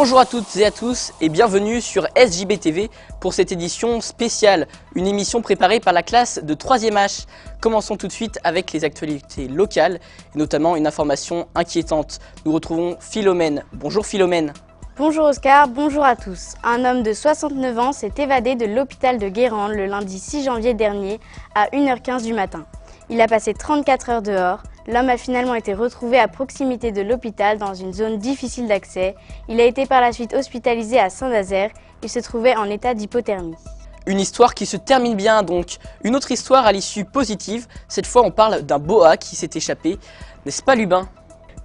Bonjour à toutes et à tous et bienvenue sur SJB TV pour cette édition spéciale, une émission préparée par la classe de 3e H. Commençons tout de suite avec les actualités locales et notamment une information inquiétante. Nous retrouvons Philomène. Bonjour Philomène. Bonjour Oscar, bonjour à tous. Un homme de 69 ans s'est évadé de l'hôpital de Guérande le lundi 6 janvier dernier à 1h15 du matin. Il a passé 34 heures dehors. L'homme a finalement été retrouvé à proximité de l'hôpital dans une zone difficile d'accès. Il a été par la suite hospitalisé à Saint-Nazaire. Il se trouvait en état d'hypothermie. Une histoire qui se termine bien donc. Une autre histoire à l'issue positive. Cette fois on parle d'un boa qui s'est échappé. N'est-ce pas Lubin ?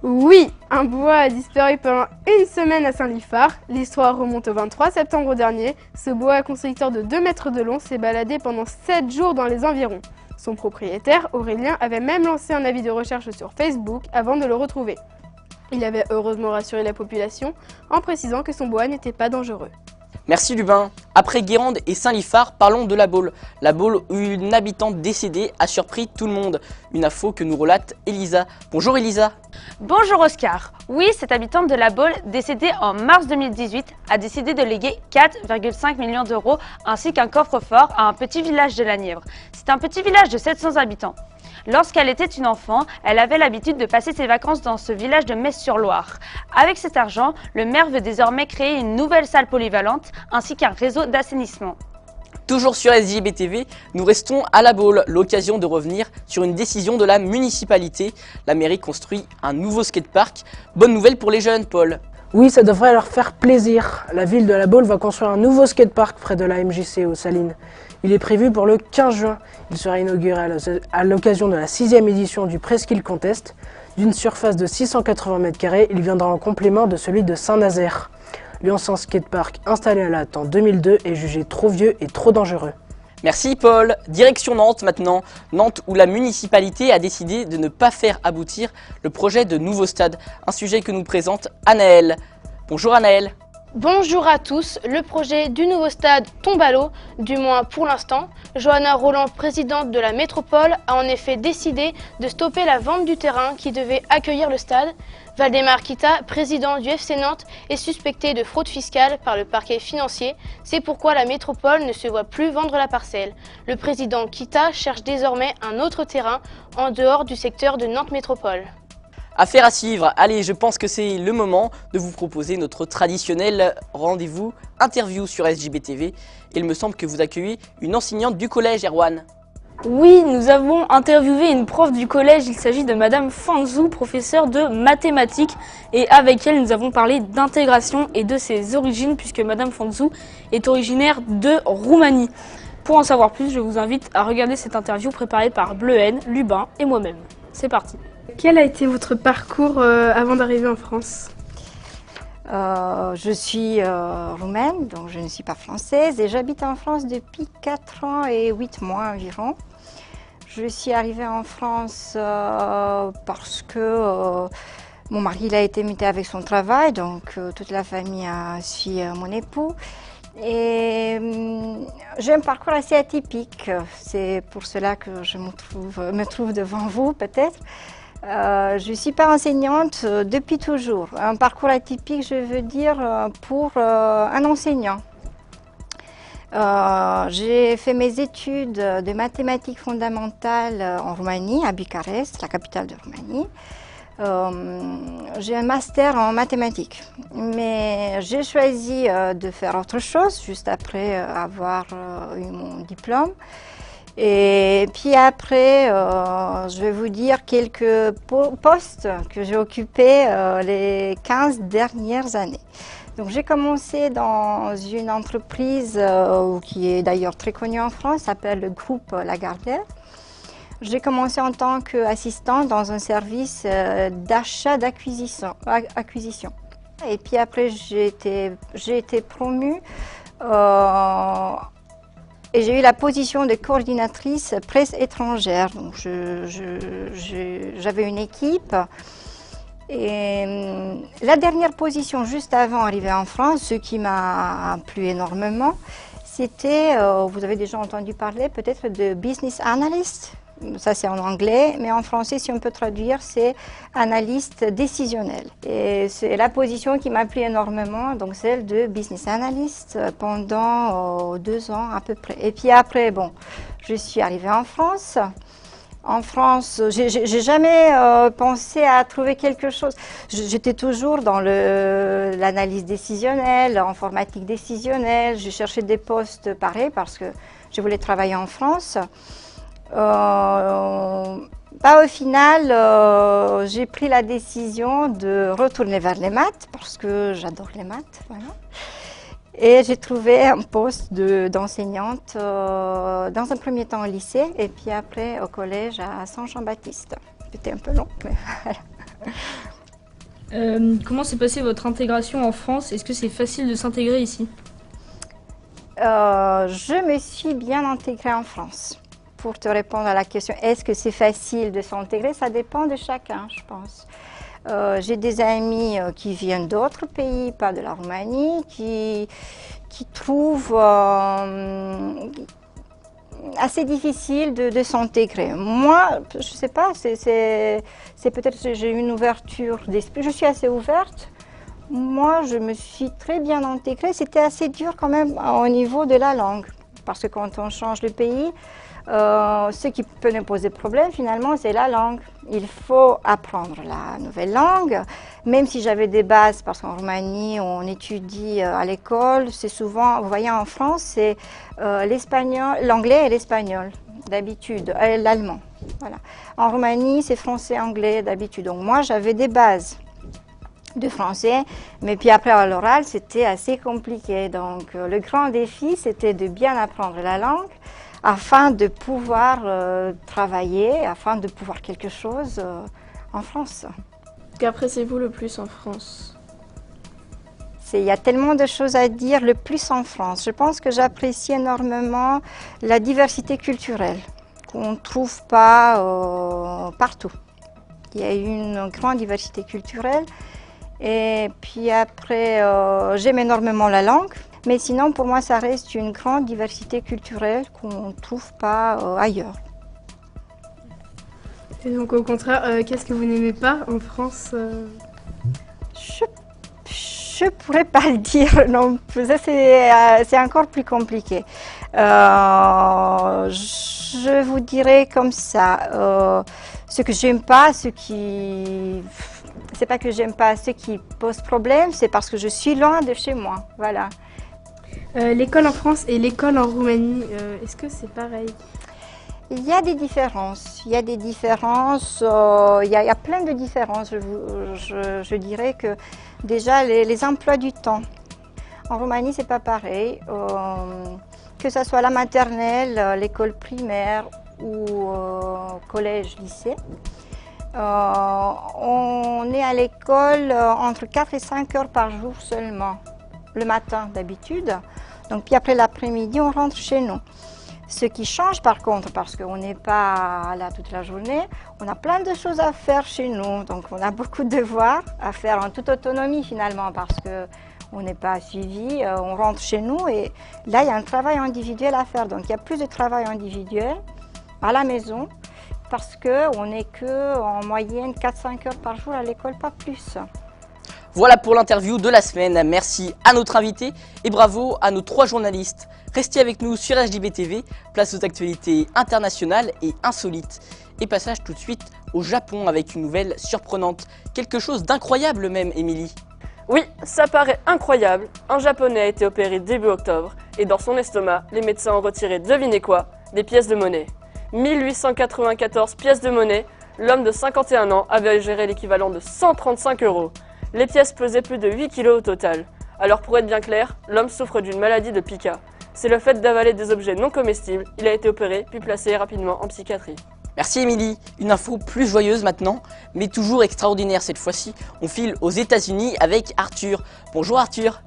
Oui, un boa a disparu pendant une semaine à Saint-Liphard. L'histoire remonte au 23 septembre dernier. Ce boa constricteur de 2 mètres de long s'est baladé pendant 7 jours dans les environs. Son propriétaire, Aurélien, avait même lancé un avis de recherche sur Facebook avant de le retrouver. Il avait heureusement rassuré la population en précisant que son boa n'était pas dangereux. Merci Lubin. Après Guérande et Saint-Liphard, parlons de La Baule. La Baule où une habitante décédée a surpris tout le monde. Une info que nous relate Elisa. Bonjour Elisa. Bonjour Oscar. Oui, cette habitante de La Baule, décédée en mars 2018, a décidé de léguer 4,5 millions d'euros ainsi qu'un coffre-fort à un petit village de la Nièvre. C'est un petit village de 700 habitants. Lorsqu'elle était une enfant, elle avait l'habitude de passer ses vacances dans ce village de Metz-sur-Loire. Avec cet argent, le maire veut désormais créer une nouvelle salle polyvalente ainsi qu'un réseau d'assainissement. Toujours sur SJB TV, nous restons à La Baule, l'occasion de revenir sur une décision de la municipalité. La mairie construit un nouveau skatepark. Bonne nouvelle pour les jeunes, Paul. Oui, ça devrait leur faire plaisir. La ville de La Baule va construire un nouveau skatepark près de la MJC aux Salines. Il est prévu pour le 15 juin. Il sera inauguré à l'occasion de la 6e édition du Presqu'île Contest. D'une surface de 680 m², il viendra en complément de celui de Saint-Nazaire. L'ancien skatepark installé à la hâte en 2002 est jugé trop vieux et trop dangereux. Merci Paul. Direction Nantes maintenant. Nantes où la municipalité a décidé de ne pas faire aboutir le projet de nouveau stade. Un sujet que nous présente Anaëlle. Bonjour Anaëlle. Bonjour à tous, le projet du nouveau stade tombe à l'eau, du moins pour l'instant. Johanna Roland, présidente de la métropole, a en effet décidé de stopper la vente du terrain qui devait accueillir le stade. Valdemar Kita, président du FC Nantes, est suspecté de fraude fiscale par le parquet financier. C'est pourquoi la métropole ne se voit plus vendre la parcelle. Le président Kita cherche désormais un autre terrain en dehors du secteur de Nantes Métropole. Affaire à suivre. Allez, je pense que c'est le moment de vous proposer notre traditionnel rendez-vous interview sur SJB TV. Il me semble que vous accueillez une enseignante du collège, Erwan. Oui, nous avons interviewé une prof du collège. Il s'agit de Madame Fanzou, professeure de mathématiques. Et avec elle, nous avons parlé d'intégration et de ses origines, puisque Madame Fanzou est originaire de Roumanie. Pour en savoir plus, je vous invite à regarder cette interview préparée par Bleuhen, Lubin et moi-même. C'est parti. Quel a été votre parcours avant d'arriver en France ? Je suis roumaine, donc je ne suis pas française et j'habite en France depuis 4 ans et 8 mois environ. Je suis arrivée en France parce que mon mari il a été muté avec son travail, donc toute la famille a suivi mon époux. Et j'ai un parcours assez atypique, c'est pour cela que je me trouve devant vous peut-être. Je ne suis pas enseignante depuis toujours. Un parcours atypique, je veux dire, pour un enseignant. J'ai fait mes études de mathématiques fondamentales en Roumanie, à Bucarest, la capitale de Roumanie. J'ai un master en mathématiques, mais j'ai choisi de faire autre chose juste après avoir eu mon diplôme. Et puis après, je vais vous dire quelques postes que j'ai occupés les 15 dernières années. Donc j'ai commencé dans une entreprise qui est d'ailleurs très connue en France, s'appelle le groupe Lagardère. J'ai commencé en tant qu'assistante dans un service d'achat d'acquisition. Et puis après, j'ai été promue et j'ai eu la position de coordinatrice presse étrangère. Donc j'avais une équipe. Et la dernière position, juste avant d'arriver en France, ce qui m'a plu énormément, c'était, vous avez déjà entendu parler peut-être de business analyst. Ça, c'est en anglais, mais en français, si on peut traduire, c'est analyste décisionnel. Et c'est la position qui m'a plu énormément, donc celle de business analyst pendant 2 ans à peu près. Et puis après, bon, je suis arrivée en France. En France, j'ai jamais pensé à trouver quelque chose. J'étais toujours dans l'analyse décisionnelle, informatique décisionnelle. Je cherchais des postes pareils parce que je voulais travailler en France. Au final, j'ai pris la décision de retourner vers les maths parce que j'adore les maths. Voilà. Et j'ai trouvé un poste d'enseignante dans un premier temps au lycée et puis après au collège à Saint-Jean-Baptiste. C'était un peu long, mais voilà. Comment s'est passée votre intégration en France? Est-ce que c'est facile de s'intégrer ici? Je me suis bien intégrée en France. Pour te répondre à la question, est-ce que c'est facile de s'intégrer? Ça dépend de chacun, je pense. J'ai des amis qui viennent d'autres pays, pas de la Roumanie, qui trouvent assez difficile de s'intégrer. Moi, je ne sais pas, c'est peut-être que j'ai une ouverture d'esprit. Je suis assez ouverte. Moi, je me suis très bien intégrée. C'était assez dur quand même au niveau de la langue. Parce que quand on change de pays, ce qui peut nous poser problème finalement, c'est la langue. Il faut apprendre la nouvelle langue, même si j'avais des bases, parce qu'en Roumanie, on étudie à l'école, c'est souvent, vous voyez en France, c'est l'espagnol, l'anglais et l'espagnol, d'habitude, l'allemand. Voilà. En Roumanie, c'est français-anglais d'habitude. Donc moi, j'avais des bases de français, mais puis après à l'oral, c'était assez compliqué. Donc le grand défi, c'était de bien apprendre la langue, afin de pouvoir travailler, afin de pouvoir quelque chose en France. Qu'appréciez-vous le plus en France? Il y a tellement de choses à dire, le plus en France. Je pense que j'apprécie énormément la diversité culturelle qu'on ne trouve pas partout. Il y a une grande diversité culturelle. Et puis après, j'aime énormément la langue. Mais sinon, pour moi, ça reste une grande diversité culturelle qu'on ne trouve pas ailleurs. Et donc, au contraire, qu'est-ce que vous n'aimez pas en France? Je ne pourrais pas le dire, non. Ça, c'est encore plus compliqué. Je vous dirais comme ça, ce que j'aime pas, c'est pas que j'aime pas ce qui pose problème, c'est parce que je suis loin de chez moi, voilà. L'école en France et l'école en Roumanie, est-ce que c'est pareil? Il y a des différences, il y a plein de différences. Je dirais que déjà les emplois du temps. En Roumanie, c'est pas pareil. Que ce soit la maternelle, l'école primaire ou collège, lycée. On est à l'école entre 4 et 5 heures par jour seulement, le matin d'habitude. Donc puis après l'après-midi, on rentre chez nous. Ce qui change par contre, parce qu'on n'est pas là toute la journée, on a plein de choses à faire chez nous. Donc on a beaucoup de devoirs à faire en toute autonomie finalement, parce qu'on n'est pas suivi, on rentre chez nous et là il y a un travail individuel à faire. Donc il y a plus de travail individuel à la maison, parce qu'on n'est qu'en moyenne 4-5 heures par jour à l'école, pas plus. Voilà pour l'interview de la semaine. Merci à notre invité et bravo à nos 3 journalistes. Restez avec nous sur HJB TV, place aux actualités internationales et insolites. Et passage tout de suite au Japon avec une nouvelle surprenante. Quelque chose d'incroyable même, Émilie. Oui, ça paraît incroyable. Un Japonais a été opéré début octobre et dans son estomac, les médecins ont retiré, devinez quoi, des pièces de monnaie. 1894 pièces de monnaie, l'homme de 51 ans avait géré l'équivalent de 135 €. Les pièces pesaient plus de 8 kg au total. Alors pour être bien clair, l'homme souffre d'une maladie de pica. C'est le fait d'avaler des objets non comestibles. Il a été opéré puis placé rapidement en psychiatrie. Merci Émilie. Une info plus joyeuse maintenant, mais toujours extraordinaire cette fois-ci. On file aux États-Unis avec Arthur. Bonjour Arthur.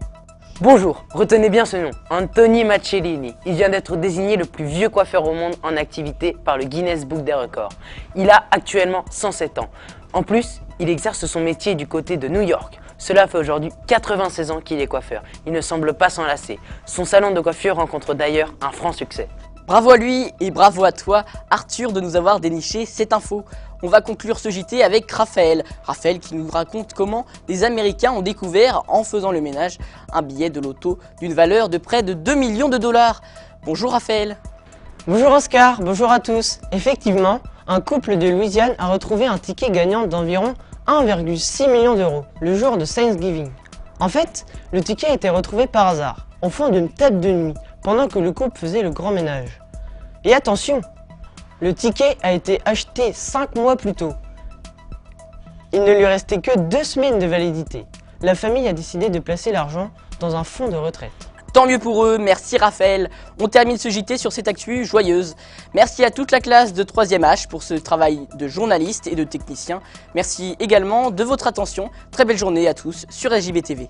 Bonjour, retenez bien ce nom, Anthony Macellini. Il vient d'être désigné le plus vieux coiffeur au monde en activité par le Guinness Book des records. Il a actuellement 107 ans. En plus, il exerce son métier du côté de New York. Cela fait aujourd'hui 96 ans qu'il est coiffeur. Il ne semble pas s'en lasser. Son salon de coiffure rencontre d'ailleurs un franc succès. Bravo à lui et bravo à toi Arthur de nous avoir déniché cette info. On va conclure ce JT avec Raphaël. Raphaël qui nous raconte comment les Américains ont découvert, en faisant le ménage, un billet de loto d'une valeur de près de 2 millions de dollars. Bonjour Raphaël. Bonjour Oscar, bonjour à tous. Effectivement, un couple de Louisiane a retrouvé un ticket gagnant d'environ 1,6 million d'euros le jour de Thanksgiving. En fait, le ticket a été retrouvé par hasard, au fond d'une table de nuit, pendant que le couple faisait le grand ménage. Et attention, le ticket a été acheté 5 mois plus tôt. Il ne lui restait que 2 semaines de validité. La famille a décidé de placer l'argent dans un fonds de retraite. Tant mieux pour eux, merci Raphaël. On termine ce JT sur cette actu joyeuse. Merci à toute la classe de 3e H pour ce travail de journaliste et de technicien. Merci également de votre attention. Très belle journée à tous sur SJB TV.